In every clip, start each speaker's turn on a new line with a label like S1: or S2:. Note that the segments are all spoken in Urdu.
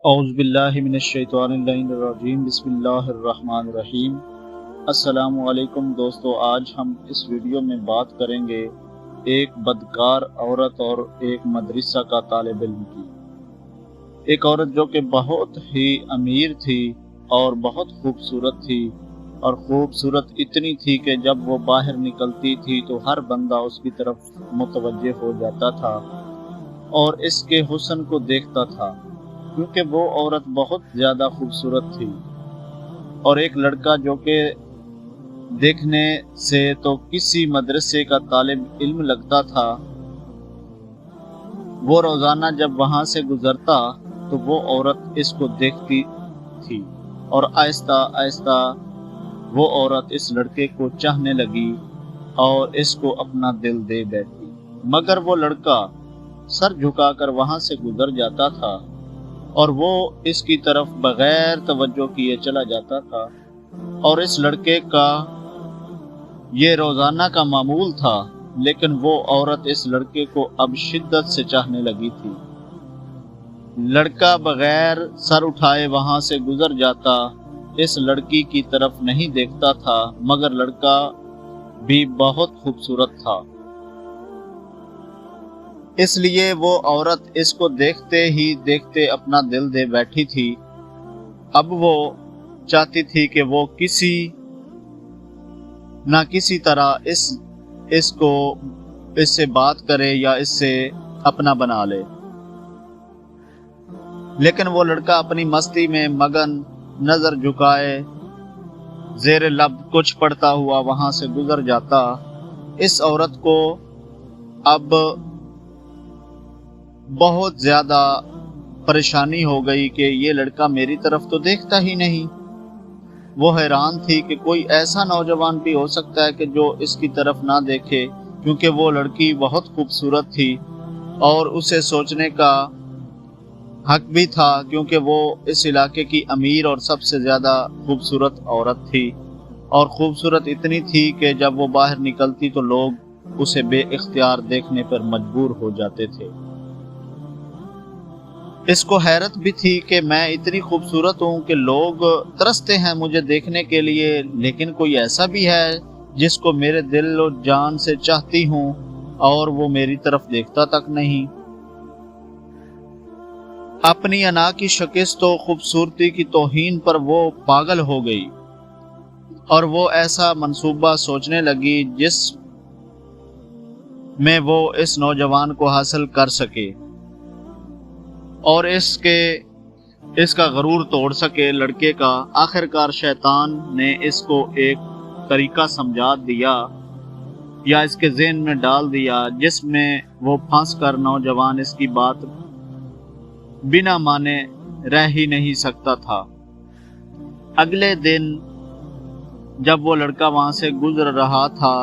S1: اعوذ باللہ من الشیطان اللعین الرجیم بسم اللہ الرحمن الرحیم۔ السلام علیکم دوستو، آج ہم اس ویڈیو میں بات کریں گے ایک بدکار عورت اور ایک مدرسہ کا طالب علم کی۔ ایک عورت جو کہ بہت ہی امیر تھی اور بہت خوبصورت تھی، اور خوبصورت اتنی تھی کہ جب وہ باہر نکلتی تھی تو ہر بندہ اس کی طرف متوجہ ہو جاتا تھا اور اس کے حسن کو دیکھتا تھا، کیونکہ وہ عورت بہت زیادہ خوبصورت تھی۔ اور ایک لڑکا جو کہ دیکھنے سے تو کسی مدرسے کا طالب علم لگتا تھا، وہ روزانہ جب وہاں سے گزرتا تو وہ عورت اس کو دیکھتی تھی، اور آہستہ آہستہ وہ عورت اس لڑکے کو چاہنے لگی اور اس کو اپنا دل دے بیٹھی۔ مگر وہ لڑکا سر جھکا کر وہاں سے گزر جاتا تھا اور وہ اس کی طرف بغیر توجہ کیے چلا جاتا تھا، اور اس لڑکے کا یہ روزانہ کا معمول تھا۔ لیکن وہ عورت اس لڑکے کو اب شدت سے چاہنے لگی تھی۔ لڑکا بغیر سر اٹھائے وہاں سے گزر جاتا، اس لڑکی کی طرف نہیں دیکھتا تھا، مگر لڑکا بھی بہت خوبصورت تھا، اس لیے وہ عورت اس کو دیکھتے ہی دیکھتے اپنا دل دے بیٹھی تھی۔ اب وہ چاہتی تھی کہ وہ کسی نہ کسی طرح اس سے بات کرے یا اس سے اپنا بنا لے، لیکن وہ لڑکا اپنی مستی میں مگن نظر جھکائے زیر لب کچھ پڑھتا ہوا وہاں سے گزر جاتا۔ اس عورت کو اب بہت زیادہ پریشانی ہو گئی کہ یہ لڑکا میری طرف تو دیکھتا ہی نہیں۔ وہ حیران تھی کہ کوئی ایسا نوجوان بھی ہو سکتا ہے کہ جو اس کی طرف نہ دیکھے، کیونکہ وہ لڑکی بہت خوبصورت تھی اور اسے سوچنے کا حق بھی تھا، کیونکہ وہ اس علاقے کی امیر اور سب سے زیادہ خوبصورت عورت تھی، اور خوبصورت اتنی تھی کہ جب وہ باہر نکلتی تو لوگ اسے بے اختیار دیکھنے پر مجبور ہو جاتے تھے۔ اس کو حیرت بھی تھی کہ میں اتنی خوبصورت ہوں کہ لوگ ترستے ہیں مجھے دیکھنے کے لیے، لیکن کوئی ایسا بھی ہے جس کو میرے دل و جان سے چاہتی ہوں اور وہ میری طرف دیکھتا تک نہیں۔ اپنی انا کی شکست و خوبصورتی کی توہین پر وہ پاگل ہو گئی، اور وہ ایسا منصوبہ سوچنے لگی جس میں وہ اس نوجوان کو حاصل کر سکے اور اس کا غرور توڑ سکے لڑکے کا۔ آخر کار شیطان نے اس کو ایک طریقہ سمجھا دیا یا اس کے ذہن میں ڈال دیا، جس میں وہ پھنس کر نوجوان اس کی بات بنا مانے رہ ہی نہیں سکتا تھا۔ اگلے دن جب وہ لڑکا وہاں سے گزر رہا تھا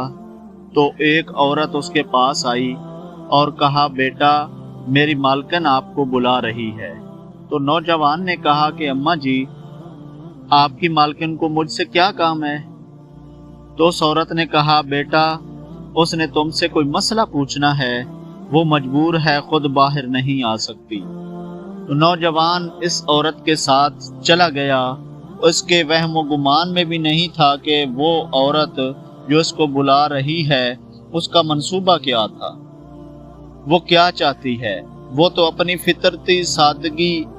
S1: تو ایک عورت اس کے پاس آئی اور کہا، بیٹا میری مالکن آپ کو بلا رہی ہے۔ تو نوجوان نے کہا کہ اماں جی، آپ کی مالکن کو مجھ سے کیا کام ہے؟ تو اس عورت نے کہا، بیٹا اس نے تم سے کوئی مسئلہ پوچھنا ہے، وہ مجبور ہے، خود باہر نہیں آ سکتی۔ تو نوجوان اس عورت کے ساتھ چلا گیا۔ اس کے وہم و گمان میں بھی نہیں تھا کہ وہ عورت جو اس کو بلا رہی ہے اس کا منصوبہ کیا تھا، وہ کیا چاہتی ہے۔ وہ تو اپنی فطرتی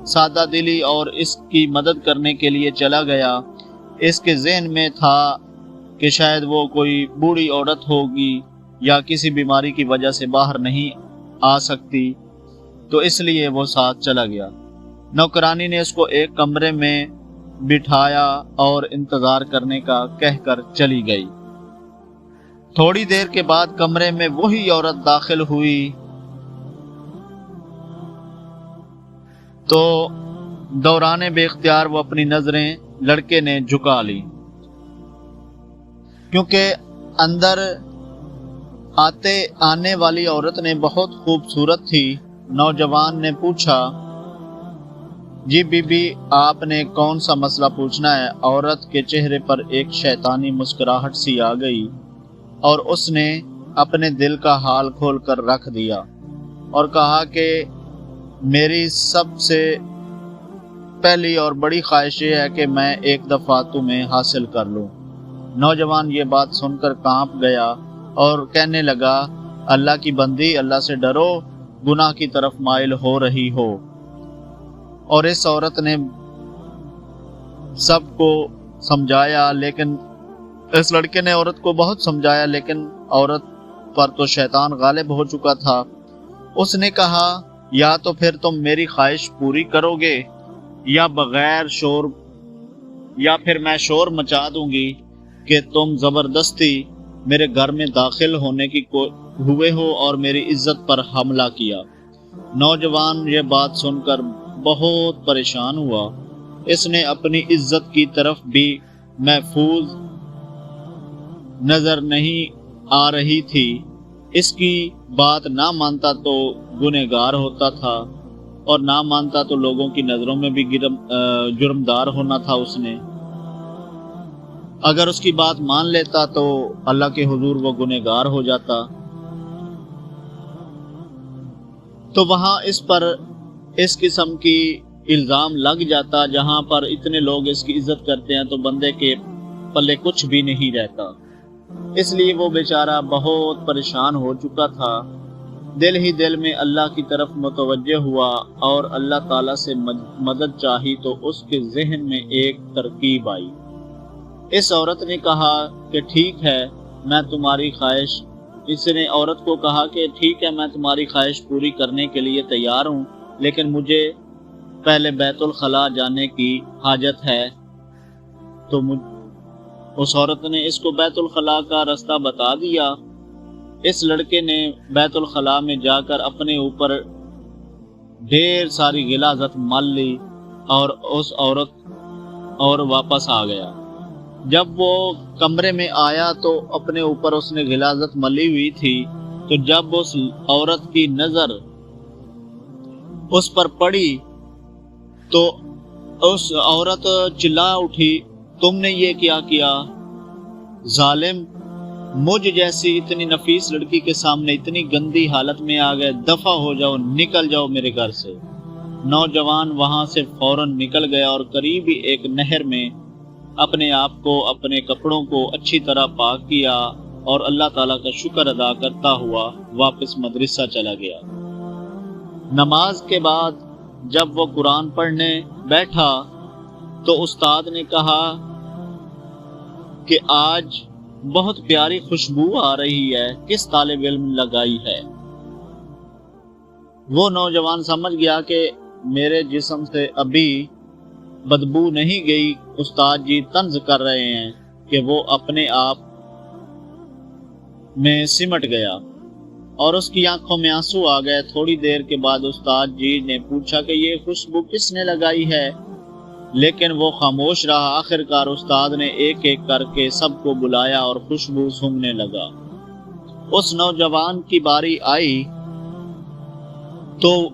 S1: سادہ دلی اور اس کی مدد کرنے کے لیے چلا گیا۔ اس کے ذہن میں تھا کہ شاید وہ کوئی بوڑھی عورت ہوگی یا کسی بیماری کی وجہ سے باہر نہیں آ سکتی، تو اس لیے وہ ساتھ چلا گیا۔ نوکرانی نے اس کو ایک کمرے میں بٹھایا اور انتظار کرنے کا کہہ کر چلی گئی۔ تھوڑی دیر کے بعد کمرے میں وہی عورت داخل ہوئی تو دوران بے اختیار وہ اپنی نظریں لڑکے نے جھکا لی، کیونکہ اندر آنے والی عورت نے بہت خوبصورت تھی۔ نوجوان نے پوچھا، جی بی بی آپ نے کون سا مسئلہ پوچھنا ہے؟ عورت کے چہرے پر ایک شیطانی مسکراہٹ سی آ گئی اور اس نے اپنے دل کا حال کھول کر رکھ دیا اور کہا کہ میری سب سے پہلی اور بڑی خواہش یہ ہے کہ میں ایک دفعہ تمہیں حاصل کر لوں۔ نوجوان یہ بات سن کر کانپ گیا اور کہنے لگا، اللہ کی بندی، اللہ سے ڈرو، گناہ کی طرف مائل ہو رہی ہو۔ اور اس عورت نے سب کو سمجھایا، لیکن اس لڑکے نے عورت کو بہت سمجھایا، لیکن عورت پر تو شیطان غالب ہو چکا تھا۔ اس نے کہا، یا تو پھر تم میری خواہش پوری کرو گے یا بغیر شور، یا پھر میں شور مچا دوں گی کہ تم زبردستی میرے گھر میں داخل ہونے کی ہوئے ہو اور میری عزت پر حملہ کیا۔ نوجوان یہ بات سن کر بہت پریشان ہوا۔ اس نے اپنی عزت کی طرف بھی محفوظ نظر نہیں آ رہی تھی۔ اس کی بات نہ مانتا تو گنہگار ہوتا تھا، اور نہ مانتا تو لوگوں کی نظروں میں بھی جرمدار ہونا تھا۔ اس نے اگر اس کی بات مان لیتا تو اللہ کے حضور وہ گنہگار ہو جاتا۔ تو وہاں اس پر اس قسم کی الزام لگ جاتا، جہاں پر اتنے لوگ اس کی عزت کرتے ہیں تو بندے کے پلے کچھ بھی نہیں رہتا۔ اس لیے وہ بیچارہ بہت پریشان ہو چکا تھا۔ دل ہی دل میں اللہ کی طرف متوجہ ہوا اور اللہ تعالیٰ سے مدد چاہی تو اس کے ذہن میں ایک ترکیب آئی۔ اس عورت نے کہا کہ ٹھیک ہے، میں تمہاری خواہش، اس نے عورت کو کہا کہ ٹھیک ہے، میں تمہاری خواہش پوری کرنے کے لیے تیار ہوں، لیکن مجھے پہلے بیت الخلاء جانے کی حاجت ہے۔ تو اس عورت نے اس کو بیت الخلاء کا رستہ بتا دیا۔ اس لڑکے نے بیت الخلاء میں جا کر اپنے اوپر ڈھیر ساری غلاظت مل لی اور اس عورت اور واپس آ گیا۔ جب وہ کمرے میں آیا تو اپنے اوپر اس نے غلاظت ملی ہوئی تھی، تو جب اس عورت کی نظر اس پر پڑی تو اس عورت چلا اٹھی، تم نے یہ کیا کیا ظالم، مجھ جیسی اتنی نفیس لڑکی کے سامنے اتنی گندی حالت میں آ گئے، دفع ہو جاؤ، نکل جاؤ میرے گھر سے۔ نوجوان وہاں سے فوراً نکل گیا اور قریب ہی ایک نہر میں اپنے آپ کو، اپنے کپڑوں کو اچھی طرح پاک کیا اور اللہ تعالیٰ کا شکر ادا کرتا ہوا واپس مدرسہ چلا گیا۔ نماز کے بعد جب وہ قرآن پڑھنے بیٹھا تو استاد نے کہا کہ آج بہت پیاری خوشبو آ رہی ہے، کس طالب علم لگائی ہے؟ وہ نوجوان سمجھ گیا کہ میرے جسم سے ابھی بدبو نہیں گئی، استاد جی طنز کر رہے ہیں، کہ وہ اپنے آپ میں سمٹ گیا اور اس کی آنکھوں میں آنسو آ گئے۔ تھوڑی دیر کے بعد استاد جی نے پوچھا کہ یہ خوشبو کس نے لگائی ہے، لیکن وہ خاموش رہا۔ آخرکار استاد نے ایک ایک کر کے سب کو بلایا اور خوشبو سونگھنے لگا۔ اس نوجوان کی باری آئی تو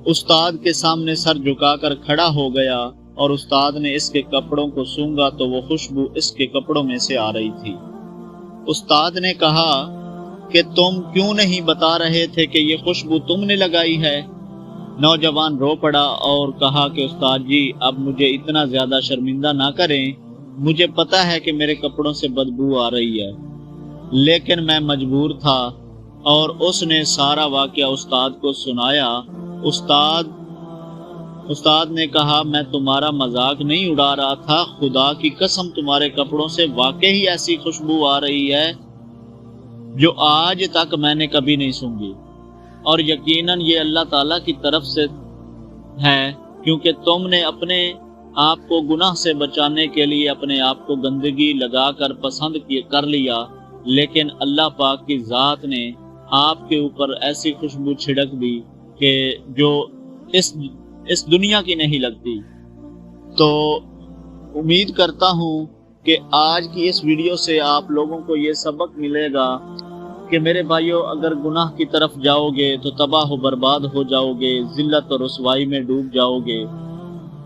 S1: استاد کے سامنے سر جھکا کر کھڑا ہو گیا اور استاد نے اس کے کپڑوں کو سونگھا تو وہ خوشبو اس کے کپڑوں میں سے آ رہی تھی۔ استاد نے کہا کہ تم کیوں نہیں بتا رہے تھے کہ یہ خوشبو تم نے لگائی ہے؟ نوجوان رو پڑا اور کہا کہ استاد جی اب مجھے اتنا زیادہ شرمندہ نہ کریں، مجھے پتا ہے کہ میرے کپڑوں سے بدبو آ رہی ہے، لیکن میں مجبور تھا۔ اور اس نے سارا واقعہ استاد کو سنایا۔ استاد نے کہا میں تمہارا مذاق نہیں اڑا رہا تھا، خدا کی قسم تمہارے کپڑوں سے واقعی ایسی خوشبو آ رہی ہے جو آج تک میں نے کبھی نہیں سونگھی، اور یقیناً یہ اللہ تعالیٰ کی طرف سے ہے، کیونکہ تم نے اپنے آپ کو گناہ سے بچانے کے لیے اپنے آپ کو گندگی لگا کر پسند کر لیا، لیکن اللہ پاک کی ذات نے آپ کے اوپر ایسی خوشبو چھڑک دی کہ جو اس دنیا کی نہیں لگتی۔ تو امید کرتا ہوں کہ آج کی اس ویڈیو سے آپ لوگوں کو یہ سبق ملے گا کہ میرے بھائیوں، اگر گناہ کی طرف جاؤ گے تو تباہ و برباد ہو جاؤ گے، ذلت اور رسوائی میں ڈوب جاؤ گے،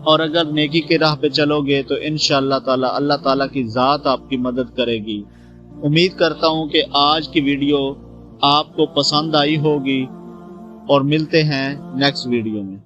S1: اور اگر نیکی کی راہ پہ چلو گے تو انشاءاللہ تعالی اللہ تعالیٰ کی ذات آپ کی مدد کرے گی۔ امید کرتا ہوں کہ آج کی ویڈیو آپ کو پسند آئی ہوگی، اور ملتے ہیں نیکسٹ ویڈیو میں۔